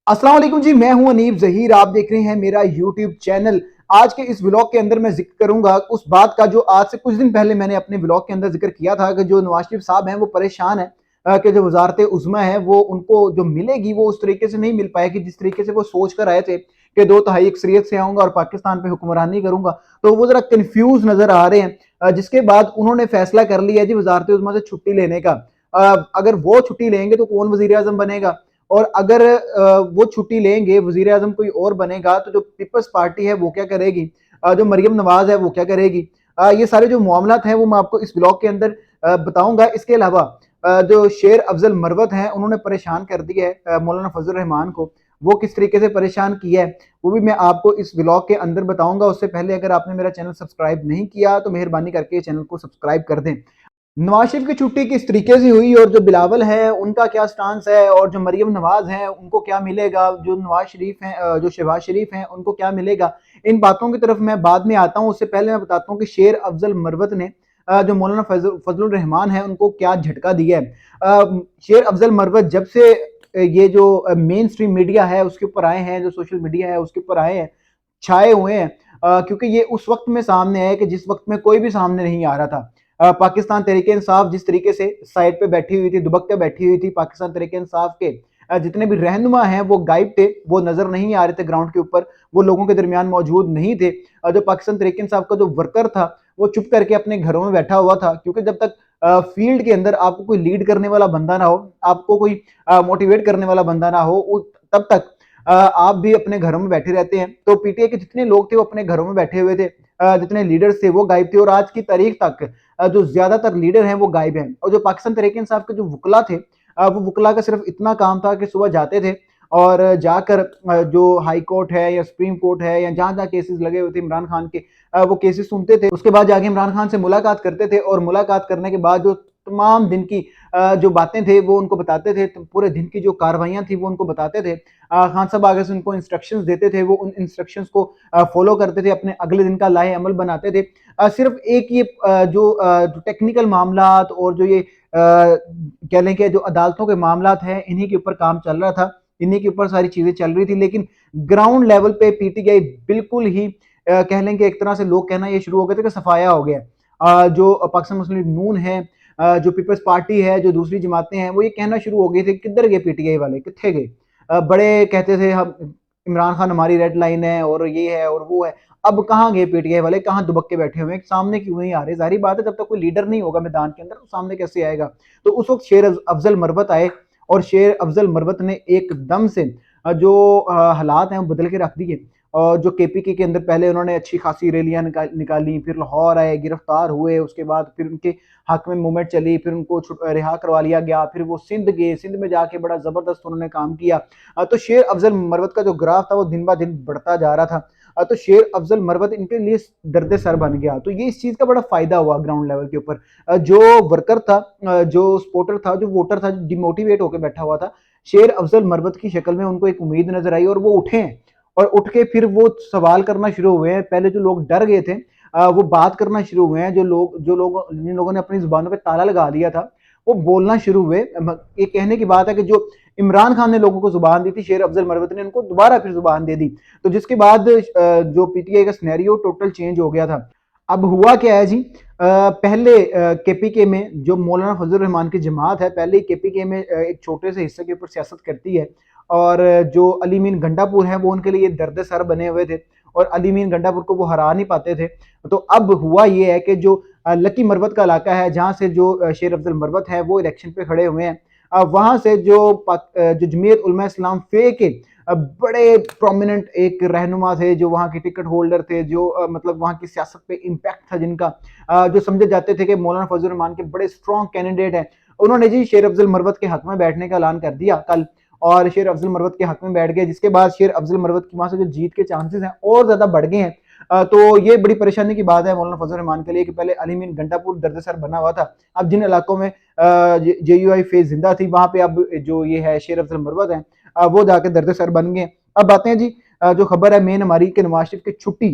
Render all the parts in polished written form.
अस्सलाम वालेकुम जी, मैं हूं अनीब जहीर। आप देख रहे हैं मेरा यूट्यूब चैनल। आज के इस व्लॉग के अंदर मैं जिक्र करूंगा उस बात का जो आज से कुछ दिन पहले मैंने अपने व्लॉग के अंदर जिक्र किया था कि जो नवाज शरीफ साहब हैं वो परेशान है कि जो वजारत उज़्मा है वो उनको जो मिलेगी वो उस तरीके से नहीं मिल पाएगी जिस तरीके से वो सोच कर आए थे कि 2 तिहाई अक्सरियत से आऊंगा और पाकिस्तान पे हुक्मरानी करूंगा। तो वो जरा कंफ्यूज नजर आ रहे हैं। जिसके बाद उन्होंने फैसला कर लिया जी वजारत उज़्मा से छुट्टी लेने का। अगर वो छुट्टी लेंगे तो कौन वजीर आजम बनेगा, और अगर वो छुट्टी लेंगे वजीर आजम कोई और बनेगा तो जो पीपल्स पार्टी है वो क्या करेगी, जो मरियम नवाज है वो क्या करेगी। ये सारे जो मामलात हैं वो मैं आपको इस ब्लॉग के अंदर बताऊंगा। इसके अलावा जो शेर अफजल मरवत हैं उन्होंने परेशान कर दिया है मौलाना फजल रहमान को। वो किस तरीके से परेशान किया है वो भी मैं आपको इस ब्लॉग के अंदर बताऊंगा। उससे पहले अगर आपने मेरा चैनल सब्सक्राइब नहीं किया तो मेहरबानी करके चैनल को सब्सक्राइब कर दें। नवाज शरीफ की छुट्टी किस तरीके से हुई और जो बिलावल है उनका क्या स्टांस है और जो मरियम नवाज है उनको क्या मिलेगा, जो नवाज शरीफ हैं जो शहबाज शरीफ हैं उनको क्या मिलेगा, इन बातों की तरफ मैं बाद में आता हूं। उससे पहले मैं बताता हूं कि शेर अफजल मरवत ने जो मौलाना फजलुर रहमान है उनको क्या झटका दिया है। शेर अफजल मरवत जब से ये जो मेन स्ट्रीम मीडिया है उसके ऊपर आए हैं, जो सोशल मीडिया है उसके ऊपर आए हैं, छाए हुए हैं, क्योंकि ये उस वक्त में सामने आए कि जिस वक्त में कोई भी सामने नहीं आ रहा था। पाकिस्तान तहरीक इंसाफ जिस तरीके से साइड पे बैठी हुई थी, दुबक पे बैठी हुई थी, पाकिस्तान तहरीक इंसाफ के जितने भी रहनुमा हैं वो गायब थे, वो नजर नहीं आ रहे थे ग्राउंड के ऊपर, वो लोगों के दरमियान मौजूद नहीं थे। जो पाकिस्तान तहरीक इंसाफ का जो वर्कर था वो चुप करके अपने घरों में बैठा हुआ था, क्योंकि जब तक फील्ड के अंदर आपको कोई लीड करने वाला बंदा ना हो, आपको कोई मोटिवेट करने वाला बंदा ना हो, तब तक आप भी अपने घरों में बैठे रहते हैं। तो पीटीआई के जितने लोग थे वो अपने घरों में बैठे हुए थे, जितने लीडर्स थे वो गायब थे, और आज की तारीख तक जो ज्यादातर लीडर हैं वो गायब हैं। और जो पाकिस्तान तहरीक इंसाफ के जो वकला थे, वो वकला का सिर्फ इतना काम था कि सुबह जाते थे और जाकर जो हाई कोर्ट है या सुप्रीम कोर्ट है या जहां जहां केसेस लगे हुए थे इमरान खान के, वो केसेस सुनते थे। उसके बाद जाके इमरान खान से मुलाकात करते थे और मुलाकात करने के बाद जो तमाम दिन की जो बातें थे वो उनको बताते थे, तो पूरे दिन की जो कार्रवाइयां थी वो उनको बताते थे। खान साहब आगे से उनको इंस्ट्रक्शंस देते थे, वो उन इंस्ट्रक्शंस को फॉलो करते थे, अपने अगले दिन का लाहे अमल बनाते थे। सिर्फ एक ये जो टेक्निकल मामलात और जो ये कह लें कि जो अदालतों के मामलात हैं इन्हीं के ऊपर काम चल रहा था, इन्हीं के ऊपर सारी चीजें चल रही थी। लेकिन ग्राउंड लेवल पे पीटीआई बिल्कुल ही कह लें कि एक तरह से लोग कहना ये शुरू हो गए थे कि सफाया हो गया। जो पाकिस्तान मुस्लिम लीग नून है, जो पीपल्स पार्टी है, जो दूसरी जमातें हैं, वो ये कहना शुरू हो गए थे किधर गए पीटीआई वाले, कितने गए। बड़े कहते थे हम इमरान खान हमारी रेड लाइन है और ये है और वो है। अब कहाँ गए पीटीआई वाले, कहाँ दुबक के बैठे हुए हैं, सामने क्यों नहीं आ रहे। जाहिर बात है जब तक कोई लीडर नहीं होगा मैदान के अंदर तो सामने कैसे आएगा। तो उस वक्त शेर अफजल मरवत आए और शेर अफजल मरवत ने एकदम से जो हालात हैं वो बदल के रख दिए। और जो केपीके के अंदर पहले उन्होंने अच्छी खासी रैलियां निकाली, फिर लाहौर आए, गिरफ्तार हुए, उसके बाद फिर उनके हक में मूवमेंट चली, फिर उनको रिहा करवा लिया गया, फिर वो सिंध गए, सिंध में जाके बड़ा जबरदस्त उन्होंने काम किया। तो शेर अफजल मरवत का जो ग्राफ था वो दिन ब दिन बढ़ता जा रहा था। तो शेर अफजल मरवत इनके लिए दर्द सर बन गया। तो ये इस चीज का बड़ा फायदा हुआ ग्राउंड लेवल के ऊपर। जो वर्कर था, जो सपोर्टर था, जो वोटर था, जो डिमोटिवेट होकर बैठा हुआ था, शेर अफजल मरवत की शक्ल में उनको एक उम्मीद नजर आई और वो उठे हैं। और उठ के फिर वो सवाल करना शुरू हुए हैं। पहले जो लोग डर गए थे वो बात करना शुरू हुए हैं। जो लोग जिन लोगों ने अपनी जुबानों पे ताला लगा दिया था वो बोलना शुरू हुए। ये कहने की बात है कि जो इमरान खान ने लोगों को जुबान दी थी, शेर अफजल मरवत ने उनको दोबारा फिर जुबान दे दी। तो जिसके बाद जो पीटीआई का सिनेरियो टोटल चेंज हो गया था। अब हुआ क्या है जी, पहले केपीके में जो मौलाना फजल रहमान की जमात है, पहले ही केपीके में एक छोटे से हिस्से के ऊपर सियासत करती है। और जो अली मीन गंडापुर है वो उनके लिए दर्द सर बने हुए थे और अली मीन गंडापुर को वो हरा नहीं पाते थे। तो अब हुआ ये है कि जो लकी मरवत का इलाका है जहाँ से जो शेर अफजल मरवत है वो इलेक्शन पे खड़े हुए हैं, वहां से जो जमीयत उलमा इस्लाम फे के बड़े प्रोमिनेंट एक रहनुमा थे, जो वहाँ के टिकट होल्डर थे, जो मतलब वहाँ की सियासत पे इम्पैक्ट था जिनका, जो समझे जाते थे कि मौलाना फजल रहमान के बड़े स्ट्रॉन्ग कैंडिडेट हैं, उन्होंने जी शेर अफजल मरवत के हक में बैठने का ऐलान कर दिया कल। और शेर अफजल मरवत के हक में बैठ गए, जिसके बाद शेर अफजल मरवत की वहां से जो जीत के चांसेस हैं और ज्यादा बढ़ गए हैं। तो ये बड़ी परेशानी की बात है मौलाना फजल रहमान के लिए कि पहले अली मीन घंटापुर दर्दसर बना हुआ था। अब जिन इलाकों में जेयूआई फेज जिंदा थी वहां पे अब जो ये है शेर अफजल मरवत है, वो जाके दर्दसर बन गए। अब बातें जी जो खबर है मेन हमारी कि नवाज शरीफ की छुट्टी।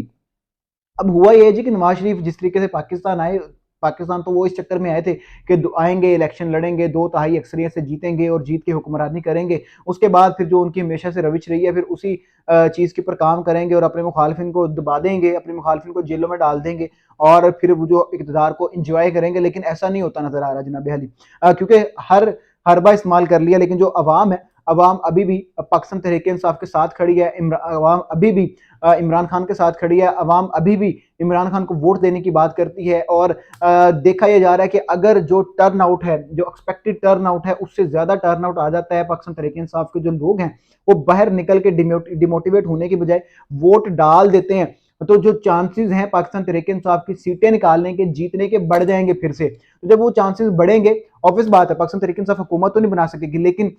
अब हुआ ये है जी कि नवाज शरीफ जिस तरीके से पाकिस्तान आए, पाकिस्तान तो वो इस चक्कर में आए थे कि आएंगे, इलेक्शन लड़ेंगे, 2/3 अक्सरियत से जीतेंगे और जीत के हुक्मरानी करेंगे। उसके बाद फिर जो उनकी हमेशा से रविश रही है, फिर उसी चीज़ के ऊपर काम करेंगे और अपने मुखालिफिन को दबा देंगे, अपने मुखालिफिन को जेलों में डाल देंगे और फिर वो जो इक़्तिदार को इंजॉय करेंगे। लेकिन ऐसा नहीं होता नजर आ रहा जनाब अली, क्योंकि हर हरबा इस्तेमाल कर लिया, लेकिन जो अवाम है, अवाम अभी भी पाकिस्तान तहरीक इंसाफ के साथ खड़ी है, अवाम अभी भी इमरान खान के साथ खड़ी है, अवाम अभी भी इमरान खान को वोट देने की बात करती है। और देखा यह जा रहा है कि अगर जो टर्न आउट है, जो एक्सपेक्टेड टर्न आउट है, उससे ज्यादा टर्न आउट आ जाता है, पाकिस्तान तहरीक इंसाफ के जो लोग हैं वो बाहर निकल के डिमोटिवेट होने की बजाय वोट डाल देते हैं, तो जो चांसेस हैं पाकिस्तान तहरीक इंसाफ की सीटें निकालने के, जीतने के, बढ़ जाएंगे फिर से। तो जब वो चांसेस बढ़ेंगे, ऑब्वियस बात है पाकिस्तान तहरीक इंसाफ हुकूमत तो नहीं बना सकेगी, लेकिन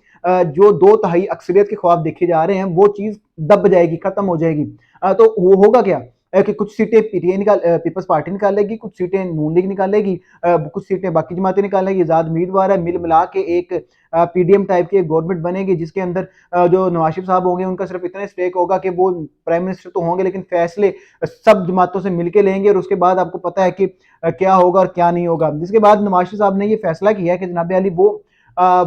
जो 2/3 अक्सरियत के ख्वाब देखे जा रहे हैं वो चीज दब जाएगी, खत्म हो जाएगी। तो वो होगा क्या कि कुछ सीटें पीटीआई पीपल्स पार्टी निकालेगी, कुछ सीटें नून लीग निकालेगी, कुछ सीटें बाकी जमातें निकालेगी, आजाद उम्मीदवार है, मिल मिला के एक पीडीएम टाइप की एक गवर्नमेंट बनेगी, जिसके अंदर जो नवाज शरीफ साहब होंगे उनका सिर्फ इतना स्टेक होगा कि वो प्राइम मिनिस्टर तो होंगे, लेकिन फैसले सब जमातों से मिलकर लेंगे और उसके बाद आपको पता है कि क्या होगा और क्या नहीं होगा। जिसके बाद नवाज शरीफ साहब ने ये फैसला किया है कि जनाब अली वो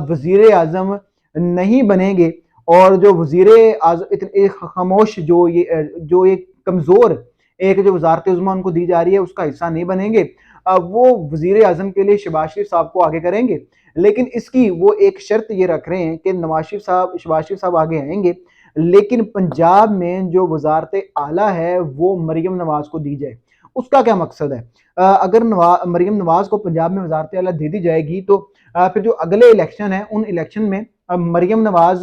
वजीर आजम नहीं बनेंगे, और जो वजीर आजम इतने खामोश, जो एक कमजोर एक जो वजारत उज़्मा उनको दी जा रही है उसका हिस्सा नहीं बनेंगे, वो वजीर आजम के लिए शहबाज शरीफ साहब को आगे करेंगे। लेकिन इसकी वो एक शर्त ये रख रहे हैं कि शहबाज शरीफ साहब आगे आएंगे, लेकिन पंजाब में जो वजारत आला है वो मरियम नवाज को दी जाए। उसका क्या मकसद है? अगर मरियम नवाज को पंजाब में वजारत आला दे दी जाएगी तो फिर जो अगले इलेक्शन है उन इलेक्शन में मरियम नवाज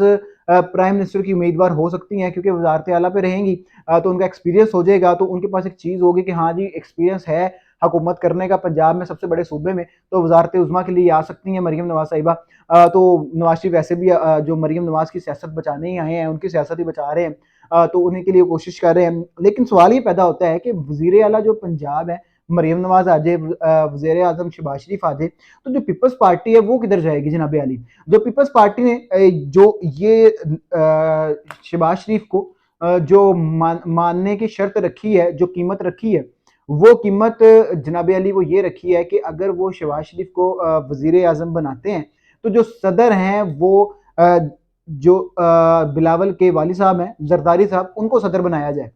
प्राइम मिनिस्टर की उम्मीदवार हो सकती हैं, क्योंकि वजारत आला पे रहेंगी, तो उनका एक्सपीरियंस हो जाएगा, तो उनके पास एक चीज़ होगी कि हाँ जी एक्सपीरियंस है हुकूमत करने का पंजाब में सबसे बड़े सूबे में, तो वजारत उज़्मा के लिए आ सकती हैं मरियम नवाज साहिबा। तो नवाज शरीफ वैसे भी जो मरियम नवाज की सियासत बचाने ही आए हैं, उनकी सियासत ही बचा रहे हैं, तो उन्हीं के लिए कोशिश कर रहे हैं। लेकिन सवाल ये पैदा होता है कि वजीर आला जो पंजाब है, मरियम नवाज आ जाए, वजीर आजम शहबाज शरीफ आ जाए, तो जो पीपल्स पार्टी है वो किधर जाएगी जनाब अली? जो पीपल्स पार्टी ने जो ये शहबाज शरीफ को जो मानने की शर्त रखी है, जो कीमत रखी है, वो कीमत जनाब अली वो ये रखी है कि अगर वो शहबाज शरीफ को वजीर आजम बनाते हैं, तो जो सदर हैं वो जो बिलावल के वाली साहब हैं, जरदारी साहब, उनको सदर बनाया जाए।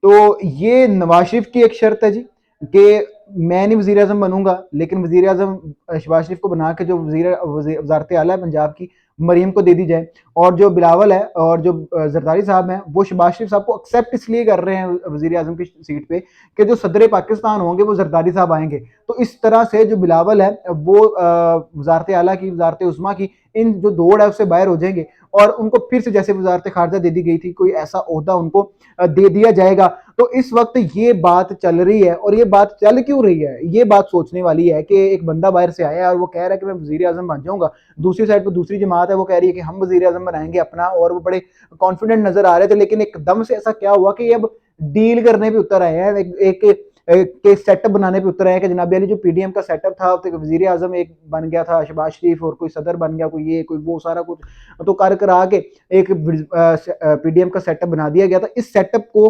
तो ये नवाज शरीफ की एक शर्त है जी, कि मैं नहीं वजीर आजम बनूंगा, लेकिन वजीर आजम शहबाज शरीफ को बना के जो वजारत आला है पंजाब की, मरियम को दे दी जाए। और जो बिलावल है और जो जरदारी साहब हैं वो शहबाज शरीफ साहब को एक्सेप्ट इसलिए कर रहे हैं वजीर आजम की सीट पे कि जो सदर पाकिस्तान होंगे वो जरदारी साहब आएंगे। तो इस तरह से जो बिलावल है वो वजारत आला की, वजारत उज़्मा की, इन जो दौड़ है उससे बाहर हो जाएंगे और उनको फिर से जैसे वजारत खारजा दे दी गई थी, कोई ऐसा ओहदा उनको दे दिया जाएगा। तो इस वक्त ये बात चल रही है, और ये बात चल क्यों रही है, ये बात सोचने वाली है कि एक बंदा बाहर से आया है और वो कह रहा है कि मैं वजीर आजम बन जाऊंगा, दूसरी साइड पर दूसरी जमात है वो कह रही है कि हम वजीर आजम बनाएंगे अपना, और वो बड़े कॉन्फिडेंट नजर आ रहे थे। लेकिन एकदम से ऐसा क्या हुआ कि अब डील करने पे उतर आए हैं, के सेटअप बनाने पे उतर आए हैं कि जनाब अली जो पीडीएम का सेटअप था, तो वजीर आजम एक बन गया था शहबाज शरीफ, और कोई सदर बन गया, कोई ये कोई वो, सारा कुछ तो कर करा के एक पीडीएम का सेटअप बना दिया गया था। इस सेटअप को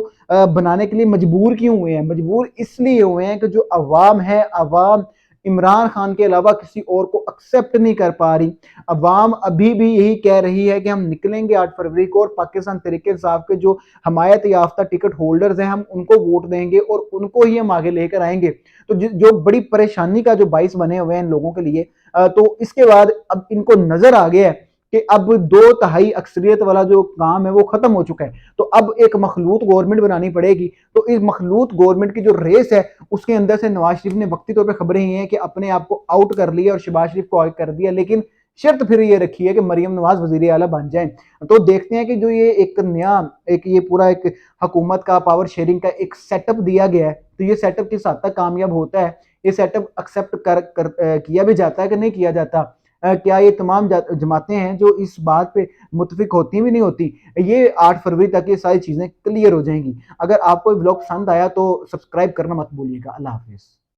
बनाने के लिए मजबूर क्यों हुए हैं? मजबूर इसलिए हुए हैं कि जो अवाम है, अवाम इमरान खान के अलावा किसी और को एक्सेप्ट नहीं कर पा रही। अवाम अभी भी यही कह रही है कि हम निकलेंगे 8 फरवरी को और पाकिस्तान तहरीक इंसाफ के जो हमायत याफ्ता टिकट होल्डर्स हैं हम उनको वोट देंगे और उनको ही हम आगे लेकर आएंगे। तो जो बड़ी परेशानी का जो बाइस बने हुए हैं इन लोगों के लिए, तो इसके बाद अब इनको नजर आ गया है कि अब 2/3 अक्सरियत वाला जो काम है वो खत्म हो चुका है। तो अब एक मखलूत गवर्नमेंट बनानी पड़ेगी। तो इस मखलूत गवर्नमेंट की जो रेस है उसके अंदर से नवाज शरीफ ने वक्ती तौर पर खबरें ये हैं कि अपने आप को आउट कर लिया और शहबाज शरीफ को आगे कर दिया, लेकिन शर्त फिर ये रखी है कि मरियम नवाज वजीर आला बन जाए। तो देखते हैं कि जो ये एक नया ये पूरा एक हुकूमत का पावर शेयरिंग का एक सेटअप दिया गया है, तो ये सेटअप किस हद तक कामयाब होता है, ये सेटअप एक्सेप्ट किया भी जाता है कि नहीं किया जाता। क्या ये तमाम जमातें हैं जो इस बात पे मुतफिक होती भी नहीं होती, ये 8 फरवरी तक ये सारी चीज़ें क्लियर हो जाएंगी। अगर आपको ब्लॉग पसंद आया तो सब्सक्राइब करना मत भूलिएगा। अल्लाह हाफिज़।